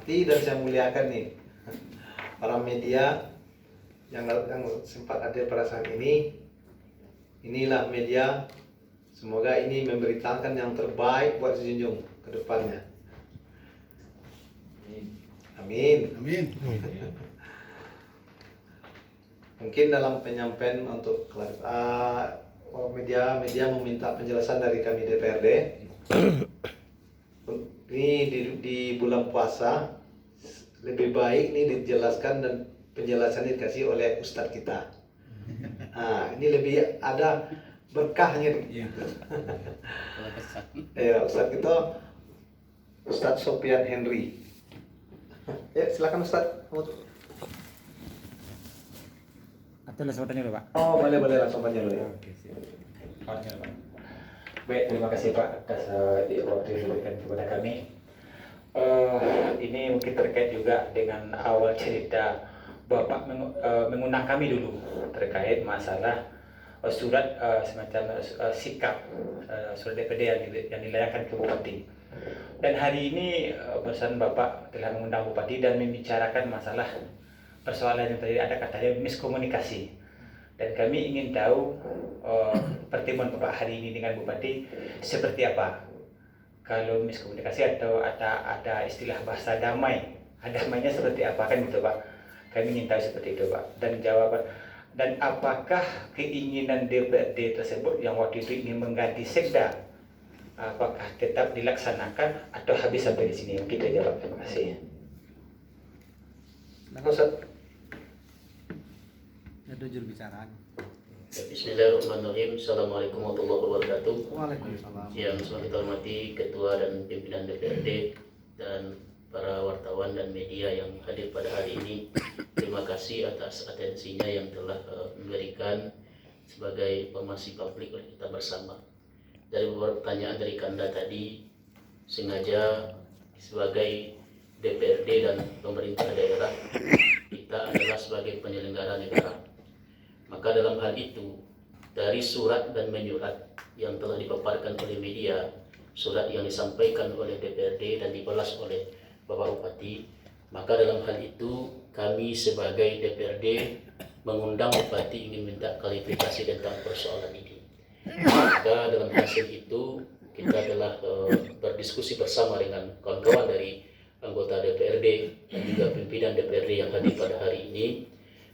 hormati dan saya muliakan nih para media yang sempat hadir pada saat ini. Inilah media, semoga ini memberitakan yang terbaik buat Junjung ke depannya. Amin. Amin. Mungkin dalam penyampaian untuk media meminta penjelasan dari kami DPRD. Ini di bulan puasa lebih baik ini dijelaskan dan penjelasannya dikasih oleh Ustadz kita. Ini lebih ada berkahnya. Ya, Ustadz kita Ustadz Sofian Henry. Ya, silakan Ustadz. Atau langsung tanya dulu, Pak. Oh, boleh langsung tanya dulu ya. Oke, siap. Baik, terima kasih Pak atas waktu yang diberikan kepada kami. Ini mungkin terkait juga dengan awal cerita Bapak mengundang kami dulu terkait masalah surat semacam sikap surat DPD yang dilayangkan ke Bupati. Dan hari ini pesan Bapak telah mengundang Bupati dan membicarakan masalah persoalan yang tadi ada katanya miskomunikasi. Dan kami ingin tahu pertemuan Bapak hari ini dengan Bupati seperti apa. Kalau miskomunikasi atau ada istilah bahasa damai, damainya seperti apa kan gitu Pak. Kami ingin tahu seperti itu Pak. Dan jawaban dan apakah keinginan DPRD tersebut yang waktu itu ingin mengganti sekda, apakah tetap dilaksanakan atau habis sampai di sini? Kita jawab. Terima kasih. Ustadz. Ada juru bicara. Bismillahirrahmanirrahim. Assalamualaikum warahmatullahi wabarakatuh. Waalaikumsalam. Yang selamat kita hormati Ketua dan Pimpinan DPRD dan para wartawan dan media yang hadir pada hari ini. Terima kasih atas atensinya yang telah memberikan sebagai informasi publik oleh kita bersama. Dari beberapa pertanyaan dari Kanda tadi, sengaja sebagai DPRD dan pemerintah daerah, kita adalah sebagai penyelenggara negara. Maka dalam hal itu, dari surat dan menyurat yang telah dipaparkan oleh media, surat yang disampaikan oleh DPRD dan dibalas oleh Bapak Bupati, maka dalam hal itu kami sebagai DPRD mengundang Bupati ingin minta klarifikasi tentang persoalan ini. Maka dalam hasil itu kita telah berdiskusi bersama dengan kawan-kawan dari anggota DPRD dan juga pimpinan DPRD yang hadir pada hari ini.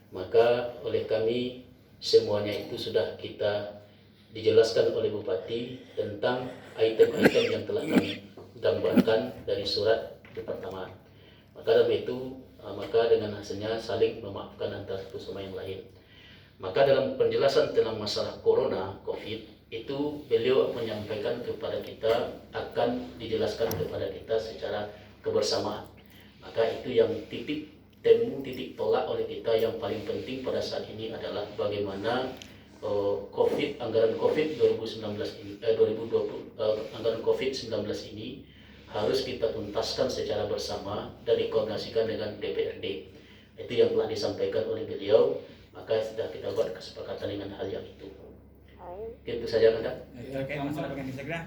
Maka oleh kami semuanya itu sudah kita dijelaskan oleh Bupati tentang item-item yang telah kami gambarkan dari surat itu pertama. Maka dalam itu maka dengan hasilnya saling memaafkan antara satu sama yang lain. Maka dalam penjelasan tentang masalah corona COVID itu beliau menyampaikan kepada kita akan dijelaskan kepada kita secara kebersamaan. Maka itu yang titik temu, titik tolak oleh kita yang paling penting pada saat ini adalah bagaimana anggaran COVID 2019 ini, 2020 anggaran COVID-19 ini harus kita tuntaskan secara bersama dan dikoordinasikan dengan DPRD. Itu yang telah disampaikan oleh beliau, maka sudah kita buat kesepakatan dengan hal yang itu. Itu saja Anda. Terkait masalah pengganti sekda?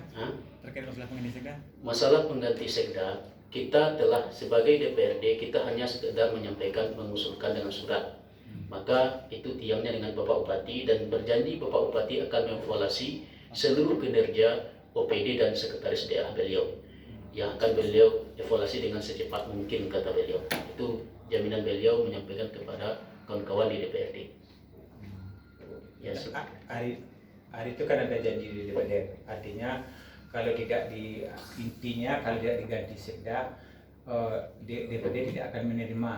Terkait masalah pengganti sekda? Masalah pengganti sekda, kita telah sebagai DPRD kita hanya sekedar menyampaikan, mengusulkan dengan surat. Maka itu tiangnya dengan Bapak Bupati dan berjanji Bapak Bupati akan mengevaluasi seluruh kinerja OPD dan sekretaris daerah beliau yang akan beliau evaluasi dengan secepat mungkin, kata beliau. Itu jaminan beliau menyampaikan kepada kawan-kawan di DPRD. Ya, hari itu kan ada janji di DPRD. Artinya kalau tidak kalau tidak diganti sekda, DPRD tidak akan menerima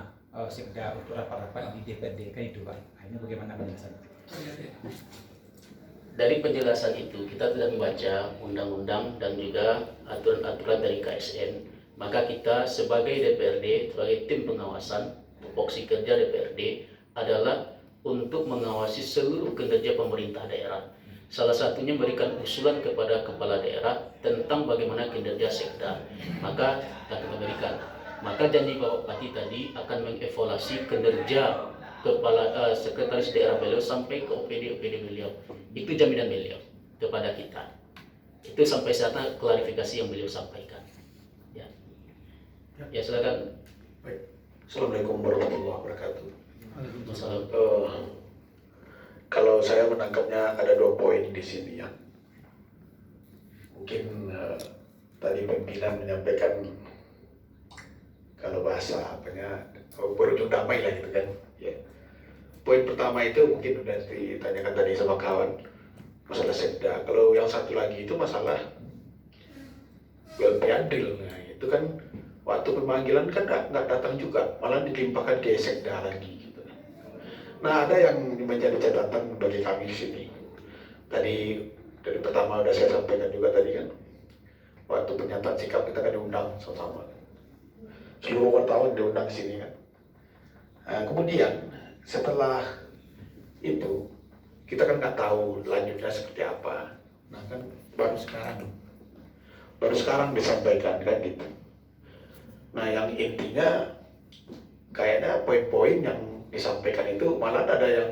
sekda untuk rapat-rapat di DPRD, kan itu Pak. Ini bagaimana penjelasan? Dari penjelasan itu kita telah membaca undang-undang dan juga aturan-aturan dari KSN. Maka kita sebagai DPRD, sebagai tim pengawasan, tupoksi kerja DPRD adalah untuk mengawasi seluruh kinerja pemerintah daerah. Salah satunya memberikan usulan kepada kepala daerah tentang bagaimana kinerja sekda. Maka kita memberikan. Maka janji Bapak Bupati tadi akan mengevaluasi kinerja kepala sekretaris daerah beliau sampai ke OPD beliau. Itu jaminan beliau kepada kita. Itu sampai saat klarifikasi yang beliau sampaikan. Ya. Ya silakan. Baik. Assalamualaikum warahmatullahi wabarakatuh. Masalah. Kalau saya menangkapnya ada 2 poin di sini ya. Mungkin tadi pimpinan menyampaikan kalau bahasa apanya berujung damai lah gitu kan. Ya. Poin pertama itu mungkin udah ditanyakan tadi sama kawan masalah sekda. Kalau yang satu lagi itu masalah Belpiadil. Nah itu kan waktu pemanggilan kan nggak datang juga, malah ditimpakan ke sekda lagi gitu. Nah ada yang menjadi catatan bagi kami di sini. Tadi dari pertama udah saya sampaikan juga tadi kan, waktu pernyataan sikap kita kan diundang sama-sama. Seluruh wartawan diundang ke sini kan. Nah, kemudian setelah itu kita kan nggak tahu lanjutnya seperti apa. Nah kan baru sekarang disampaikan kan gitu. Nah yang intinya kayaknya poin-poin yang disampaikan itu malah ada yang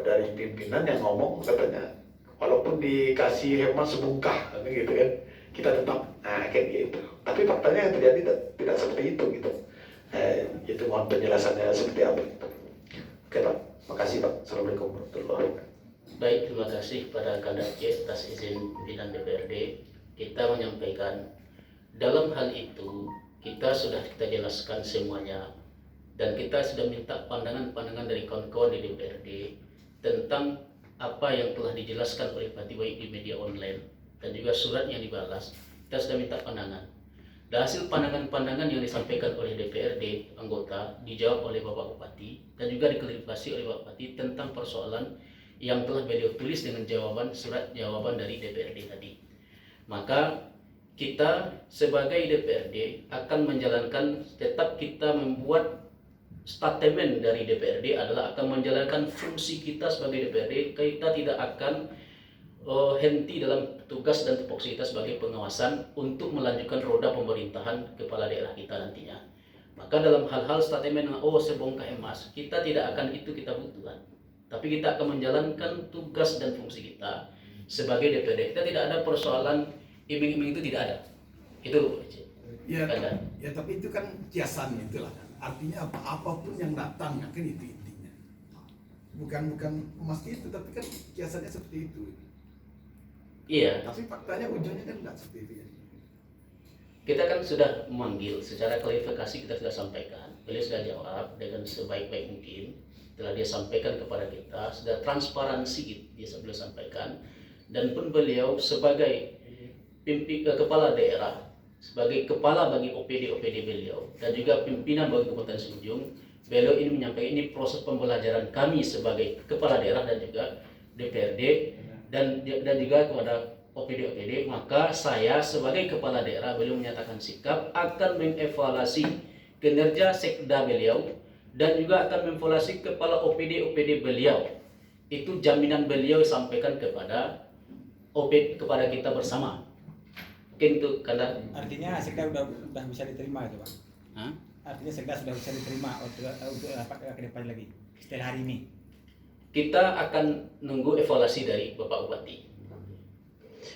dari pimpinan yang ngomong katanya walaupun dikasih hemat sebungkah gitu kan kita tetap kayak gitu. Tapi faktanya yang terjadi tidak seperti itu gitu. Itu mohon penjelasannya seperti apa gitu. Oke Pak, makasih Pak. Assalamualaikum warahmatullahi wabarakatuh. Baik, terima kasih pada Kandang C atas izin pimpinan DPRD. Kita menyampaikan dalam hal itu kita sudah jelaskan semuanya dan kita sudah minta pandangan-pandangan dari kawan-kawan di DPRD tentang apa yang telah dijelaskan oleh Pak Tiwai di media online dan juga surat yang dibalas. Kita sudah minta pandangan. Dan hasil pandangan-pandangan yang disampaikan oleh DPRD anggota dijawab oleh Bapak Bupati dan juga diklarifikasi oleh Bapak Bupati tentang persoalan yang telah beliau tulis dengan surat jawaban dari DPRD tadi. Maka kita sebagai DPRD akan menjalankan, tetap kita membuat statement dari DPRD adalah akan menjalankan fungsi kita sebagai DPRD. Kita tidak akan henti dalam tugas dan tupoksi kita sebagai pengawasan untuk melanjutkan roda pemerintahan kepala daerah kita nantinya. Maka dalam hal-hal statement sebongkah emas, kita tidak akan itu kita butuhkan. Tapi kita akan menjalankan tugas dan fungsi kita sebagai DPRD. Kita tidak ada persoalan iming-iming, itu tidak ada. Itu ya, ya tapi itu kan kiasan itulah kan. Artinya apapun yang datang kan itu intinya. Bukan mesti itu, tapi kan kiasannya seperti itu. Iya. Tapi faktanya ujungnya kan tidak seperti itu ya. Kita kan sudah memanggil secara klarifikasi, kita sudah sampaikan. Beliau sudah jawab dengan sebaik-baik mungkin. Telah dia sampaikan kepada kita, sudah transparansi dia beliau sampaikan. Dan pun beliau sebagai kepala daerah, sebagai kepala bagi OPD beliau dan juga pimpinan bagi Kabupaten Seujung, beliau ini menyampaikan ini proses pembelajaran kami sebagai kepala daerah dan juga DPRD dan juga kepada OPD. Maka saya sebagai kepala daerah, beliau menyatakan sikap akan mengevaluasi kinerja sekda beliau dan juga akan mengevaluasi kepala OPD beliau. Itu jaminan beliau sampaikan kepada kepada kita bersama. Mungkin itu karena Artinya sekda sudah bisa diterima itu Pak. Hah? Artinya sekda sudah bisa diterima untuk apa ke depan lagi setelah hari ini. Kita akan nunggu evaluasi dari Bapak Bupati.